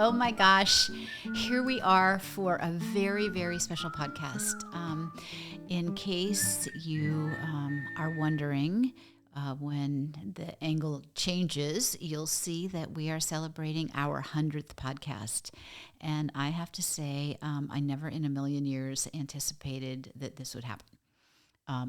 Oh my gosh, here we are for a very, very special podcast. In case you are wondering, when the angle changes, you'll see that we are celebrating our 100th podcast. And I have to say, I never in a million years anticipated that this would happen.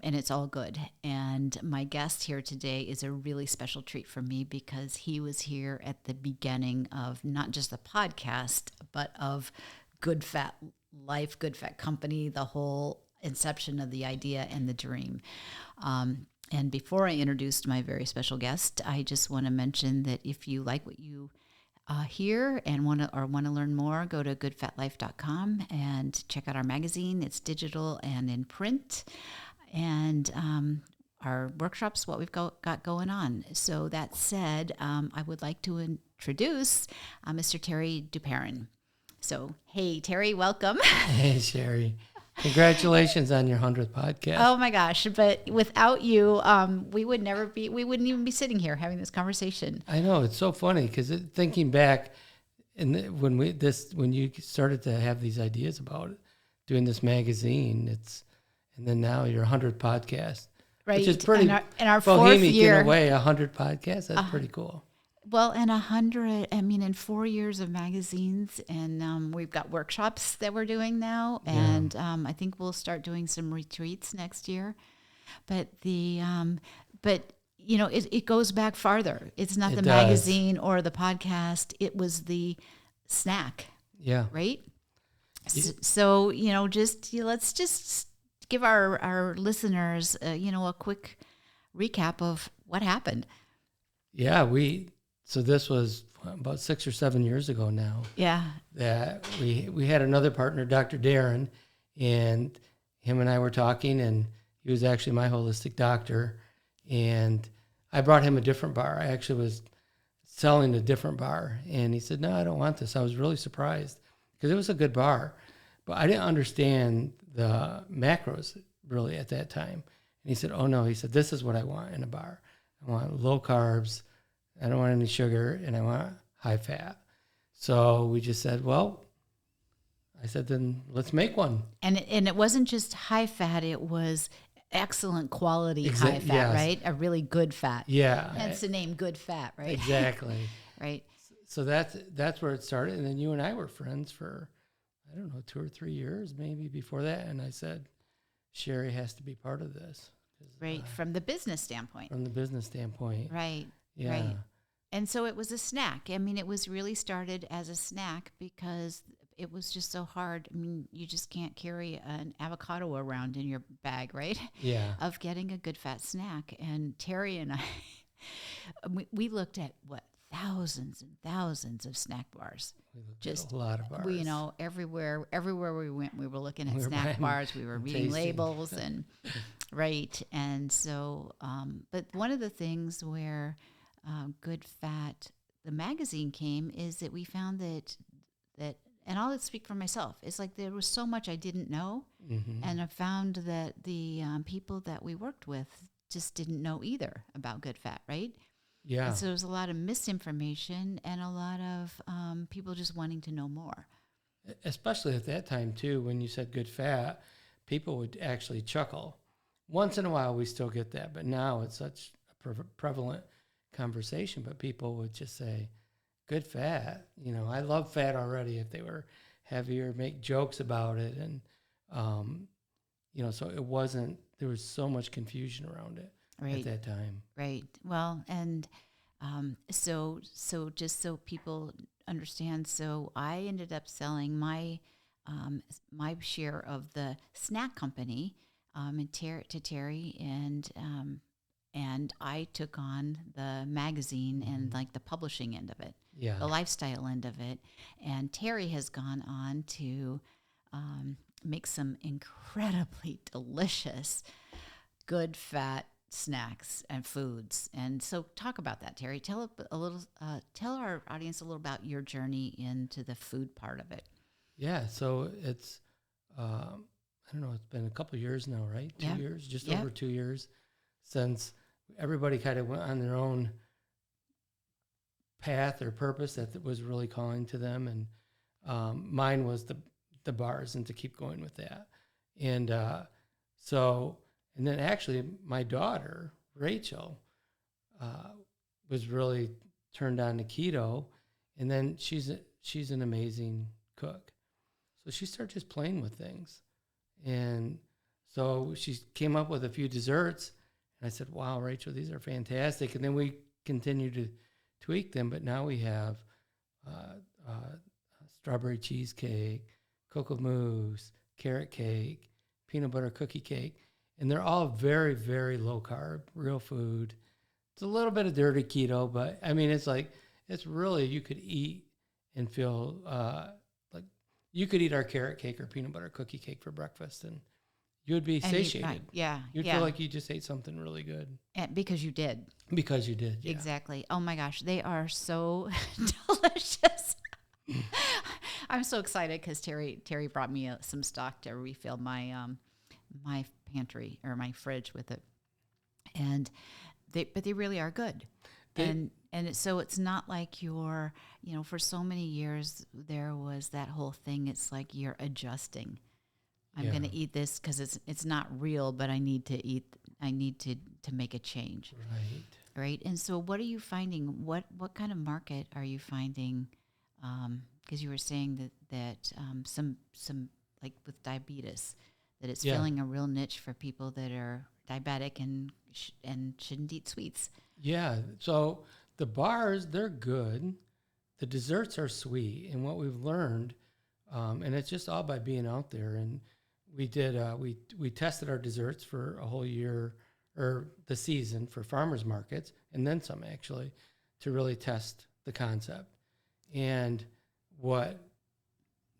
And it's all good. And my guest here today is a really special treat for me because he was here at the beginning of not just the podcast, but of Good Fat Life, Good Fat Company, the whole inception of the idea and the dream. And before I introduced my very special guest, I just want to mention that if you like what you hear and want to learn more, go to goodfatlife.com and check out our magazine. It's digital and in print. And our workshops, what we've got going on. So that said, I would like to introduce Mr. Terry Duperon. So, hey, Terry, welcome. Hey, Sherri. Congratulations on your 100th podcast. Oh my gosh! But without you, we wouldn't even be sitting here having this conversation. I know, it's so funny because thinking back, when you started to have these ideas about it, doing this magazine, and then now your 100th podcast, right? Which is pretty in our bohemic fourth year, in a way. 100 podcasts, that's pretty cool. Well, and 100, in 4 years of magazines, and we've got workshops that we're doing now, and I think we'll start doing some retreats next year. But it goes back farther. It's not the magazine or the podcast. It was the snack. Yeah. Right? So, let's just give our listeners, a quick recap of what happened. Yeah, so this was about 6 or 7 years ago now. Yeah. That we had another partner, Dr. Darren, and him and I were talking, and he was actually my holistic doctor, and I brought him a different bar. I actually was selling a different bar, and he said, "No, I don't want this." I was really surprised because it was a good bar, but I didn't understand the macros really at that time. And he said, "Oh no," he said, "this is what I want in a bar. I want low carbs. I don't want any sugar, and I want high fat." So we just said, well, I said, then let's make one. And it wasn't just high fat, it was excellent quality high fat, yes. Right? A really good fat. Yeah. Hence the name Good Fat, right? Exactly. Right. So that's where it started. And then you and I were friends for, 2 or 3 years, maybe before that. And I said, Sherri has to be part of this. Right. From the business standpoint. From the business standpoint. Right. Yeah. Right. And so it was a snack. It was really started as a snack because it was just so hard. You just can't carry an avocado around in your bag, right? Yeah. Of getting a good fat snack. And Terry and I, we looked at thousands and thousands of snack bars. We looked at a lot of bars. Everywhere we went, we were looking at snack bars. We were reading labels and right. And so, but one of the things where Good Fat, the magazine came, is that we found that, and I'll speak for myself, it's like there was so much I didn't know, and I found that the people that we worked with just didn't know either about Good Fat, right? Yeah. And so there was a lot of misinformation and a lot of people just wanting to know more. Especially at that time, too, when you said good fat, people would actually chuckle. Once in a while, we still get that, but now it's such a prevalent conversation, but people would just say, good fat. I love fat already if they were heavier, make jokes about it. And, so it wasn't, there was so much confusion around it at that time. Right. Well, and so just so people understand, so I ended up selling my share of the snack company to Terry, and I took on the magazine and like the publishing end of it, the lifestyle end of it. And Terry has gone on to make some incredibly delicious, good fat snacks and foods. And so talk about that, Terry. Tell our audience a little about your journey into the food part of it. Yeah. So it's, it's been a couple of years now, right? 2 years, just over 2 years since everybody kind of went on their own path or purpose that was really calling to them, and mine was the bars and to keep going with that. And and then actually my daughter Rachel was really turned on to keto, and then she's an amazing cook, so she started just playing with things, and so she came up with a few desserts, and I said, "Wow, Rachel, these are fantastic." And then we continued to tweak them, but now we have strawberry cheesecake, cocoa mousse, carrot cake, peanut butter cookie cake, and they're all very, very low carb, real food. It's a little bit of dirty keto, but I mean, it's really, you could eat and feel like you could eat our carrot cake or peanut butter cookie cake for breakfast, and you would be satiated. You'd feel like you just ate something really good. And because you did. Because you did, yeah. Exactly. Oh my gosh, they are so delicious. I'm so excited because Terry brought me some stock to refill my my pantry or my fridge with it, and they really are good. So it's not like you're, for so many years there was that whole thing. It's like you're adjusting. I'm going to eat this because it's not real, but I need to eat. I need to make a change. Right. And so, what are you finding? What kind of market are you finding? Because you were saying that some like with diabetes, that it's filling a real niche for people that are diabetic and shouldn't eat sweets. Yeah. So the bars, they're good. The desserts are sweet, and what we've learned, and it's just all by being out there. And we did we tested our desserts for a whole year or the season for farmers markets, and then some actually, to really test the concept. And what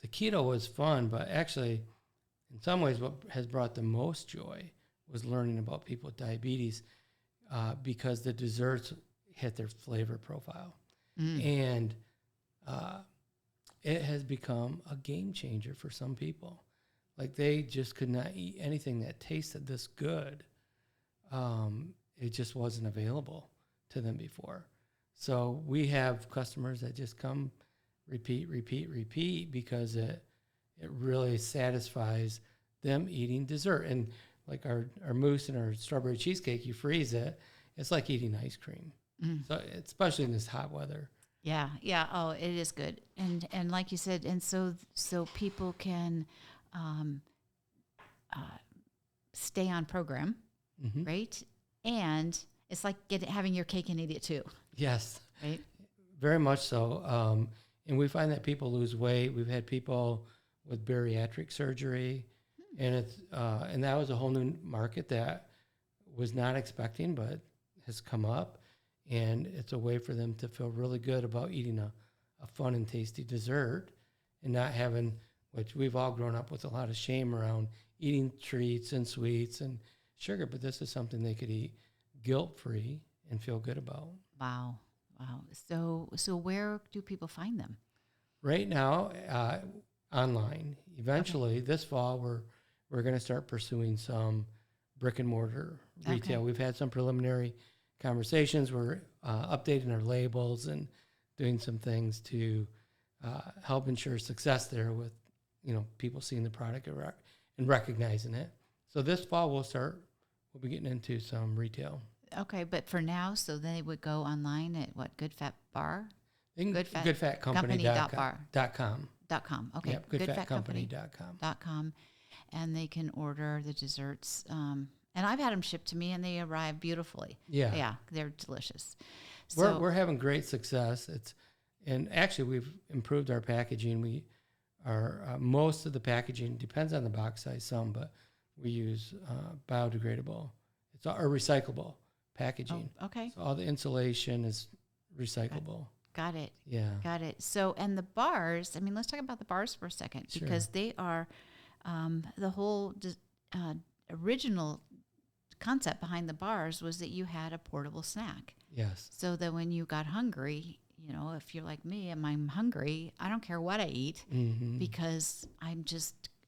the keto was fun, but actually, in some ways, what has brought the most joy was learning about people with diabetes, because the desserts hit their flavor profile. And it has become a game changer for some people. Like, they just could not eat anything that tasted this good. It just wasn't available to them before. So we have customers that just come repeat because it really satisfies them eating dessert. And like our mousse and our strawberry cheesecake, you freeze it, it's like eating ice cream. So especially in this hot weather. Yeah. Oh, it is good. And like you said, and so people can stay on program, right? And it's like having your cake and eat it too. Yes. Right? Very much so. And we find that people lose weight. We've had people with bariatric surgery, and and that was a whole new market that was not expecting, but has come up. And it's a way for them to feel really good about eating a fun and tasty dessert, and not having, which we've all grown up with, a lot of shame around eating treats and sweets and sugar, but this is something they could eat guilt-free and feel good about. Wow. So where do people find them? Right now, online. Eventually, this fall, we're going to start pursuing some brick and mortar retail. Okay. We've had some preliminary conversations. We're updating our labels and doing some things to help ensure success there with, people seeing the product and recognizing it. So this fall we'll be getting into some retail. Okay, but for now, so they would go online at what? Good Fat Bar? Goodfatcompany.com. Okay. Yep, goodfatcompany.com. And they can order the desserts. And I've had them shipped to me, and they arrive beautifully. Yeah, they're delicious. So we're having great success. And actually we've improved our packaging. We are most of the packaging depends on the box size some, but we use biodegradable. It's or recyclable packaging. Oh, okay. So all the insulation is recyclable. Got it. Yeah. Got it. So, and the bars, let's talk about the bars for a second, because they are the whole original concept behind the bars was that you had a portable snack. Yes. So that when you got hungry, if you're like me and I'm hungry, I don't care what I eat because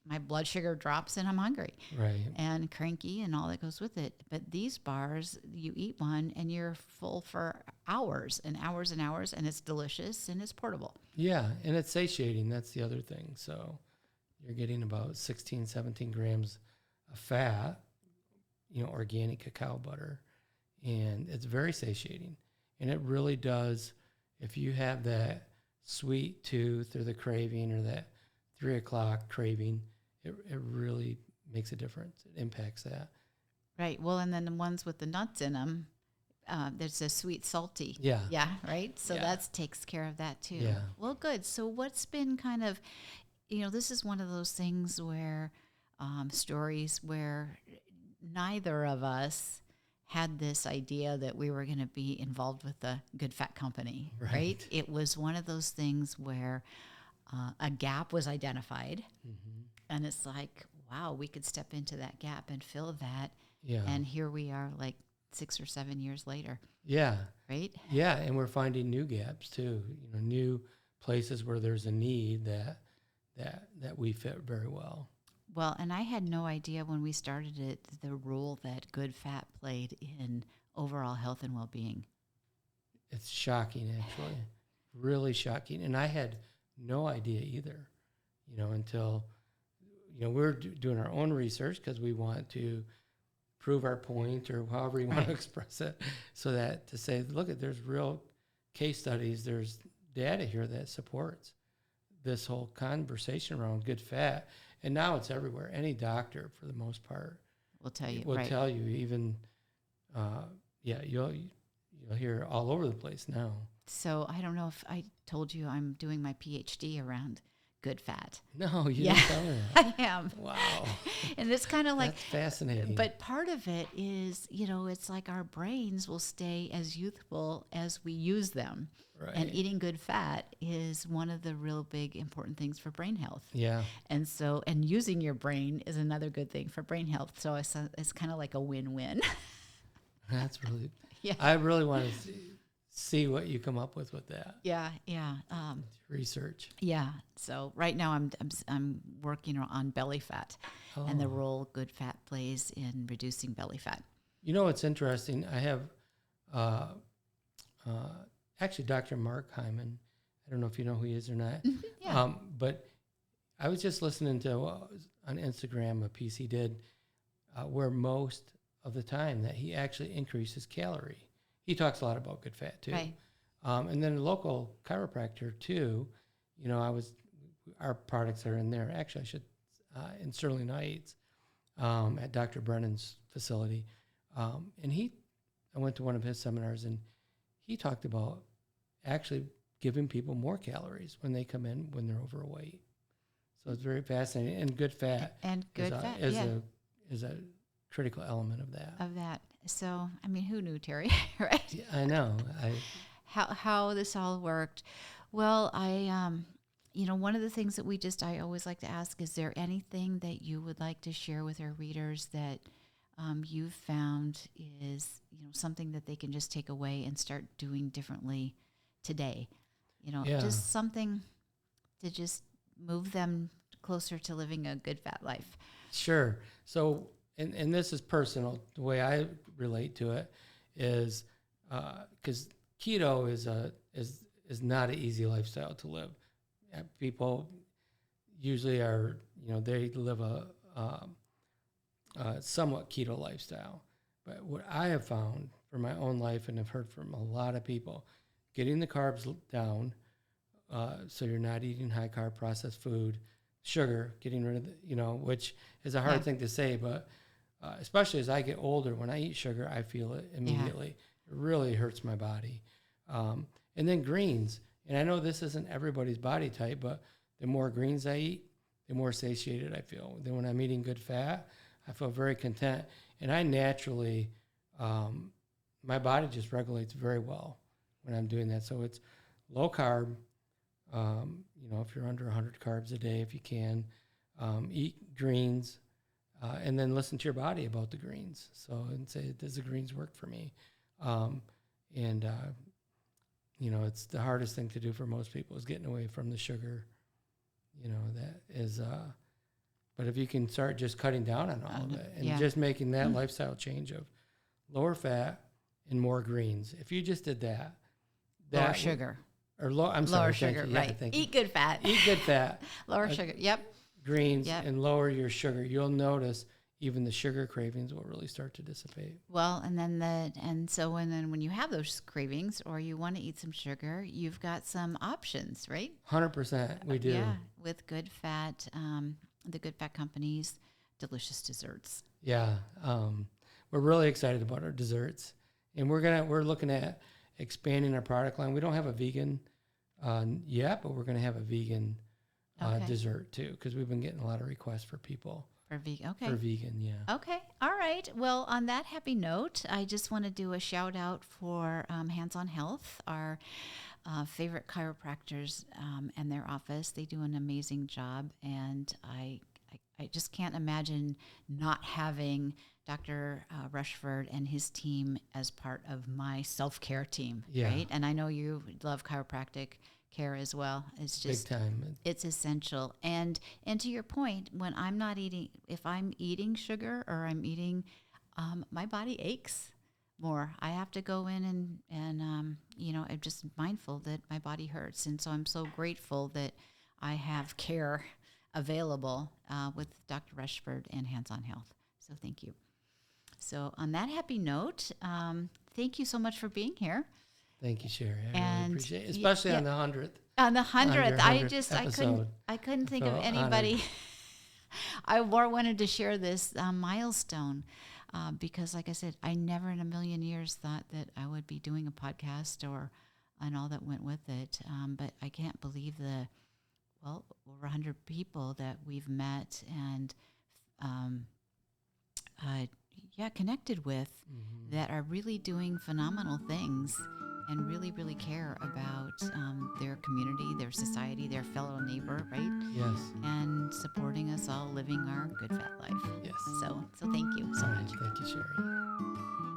my blood sugar drops and I'm hungry Right. and cranky and all that goes with it. But these bars, you eat one and you're full for hours and hours and hours, and it's delicious and it's portable. Yeah, and it's satiating. That's the other thing. So you're getting about 16, 17 grams of fat, organic cacao butter, and it's very satiating. And it really does, if you have that sweet tooth or the craving or that 3 o'clock craving, it really makes a difference. It impacts that. Right. Well, and then the ones with the nuts in them, there's a sweet, salty. Yeah. Yeah. Right. So Yeah. that takes care of that too. Yeah. Well, good. So what's been kind of, this is one of those things where stories where neither of us had this idea that we were going to be involved with the Good Fat Company, right? It was one of those things where a gap was identified, and it's like, wow, we could step into that gap and fill that. Yeah. And here we are, like 6 or 7 years later. Yeah. Right? Yeah, and we're finding new gaps too. New places where there's a need that we fit very well. Well, and I had no idea when we started it the role that good fat played in overall health and well-being. It's shocking, actually, really shocking. And I had no idea either, until, we're doing our own research because we want to prove our point or however you want to express it. So that to say, look, there's real case studies, there's data here that supports this whole conversation around good fat. And now it's everywhere. Any doctor, for the most part, will tell you. Will tell you. Even, you'll hear it all over the place now. So I don't know if I told you I'm doing my PhD around good fat. No, you didn't tell me that. I am. Wow. And it's kind of like that's fascinating. But part of it is, it's like our brains will stay as youthful as we use them. Right. And eating good fat is one of the real big important things for brain health. Yeah. And so, and using your brain is another good thing for brain health. So it's kind of like a win-win. That's really, yeah. I really want to see what you come up with that. Yeah. Research. Yeah. So right now I'm working on belly fat and the role good fat plays in reducing belly fat. It's interesting. I have, actually, Dr. Mark Hyman. I don't know if you know who he is or not. Yeah. But I was just listening to on Instagram a piece he did where most of the time that he actually increases calorie. He talks a lot about good fat too. Right. And then a local chiropractor too. Our products are in there. Actually, I should in Sterling Heights at Dr. Brennan's facility. And I went to one of his seminars and he talked about actually giving people more calories when they come in when they're overweight. So it's very fascinating. And good fat is a critical element of that. So, I mean, who knew, Terry? Right? Yeah, I know. How this all worked. Well, one of the things that I always like to ask, is there anything that you would like to share with our readers that you've found is, something that they can just take away and start doing differently today? Just something to just move them closer to living a good fat life. Sure. So, and this is personal. The way I relate to it is because keto is not an easy lifestyle to live. People usually are, they live a somewhat keto lifestyle. But what I have found for my own life, and I've heard from a lot of people, getting the carbs down, so you're not eating high carb processed food, sugar, getting rid of which is a hard thing to say, but especially as I get older, when I eat sugar, I feel it immediately. It really hurts my body. And then greens. And I know this isn't everybody's body type, but the more greens I eat, the more satiated I feel. Then when I'm eating good fat, I feel very content. And I naturally, my body just regulates very well when I'm doing that. So it's low carb, if you're under 100 carbs a day, if you can, eat greens, and then listen to your body about the greens. So, and say, does the greens work for me? It's the hardest thing to do for most people is getting away from the sugar, that is But if you can start just cutting down on all of it and Yeah. just making that lifestyle change of lower fat and more greens, if you just did that, Lower sugar. Or I'm Lower sorry, thank sugar, you. Yeah, right. thank you. Eat good fat. Eat good fat, Lower sugar. Yep. greens, Yep. and lower your sugar. You'll notice even the sugar cravings will really start to dissipate. Well, and then when you have those cravings or you want to eat some sugar, you've got some options, right? 100%, we do. Yeah, with good fat, the good fat companies, delicious desserts. Yeah, we're really excited about our desserts, and we're looking at expanding our product line. We don't have a vegan yet, but we're gonna have a vegan dessert too, because we've been getting a lot of requests for people For vegan, okay. for vegan. Yeah. Okay, all right. Well, on that happy note, I just want to do a shout out for Hands on Health, our favorite chiropractors and their office. They do an amazing job, and I just can't imagine not having Dr. Rushford and his team as part of my self-care team, Yeah. right? And I know you love chiropractic care as well. It's just Big time. it's essential. And to your point, when I'm not eating, if I'm eating sugar or I'm eating, my body aches more. I have to go in and I'm just mindful that my body hurts. And so I'm so grateful that I have care available with Dr. Rushford and Hands on Health. So thank you. So on that happy note, thank you so much for being here. Than't you, Sherri. I And really appreciate it, especially on the 100th. On the 100th, I 100th couldn't think of felt anybody. honored. I more wanted to share this milestone because, like I said, I never in a million years thought that I would be doing a podcast and all that went with it. But I can't believe over 100 people that we've met and connected with that are really doing phenomenal things and really, really care about their community, their society, their fellow neighbor, right? Yes. And supporting us all living our good fat life. Yes. So thank you so All right. much. Thank you, Sherri.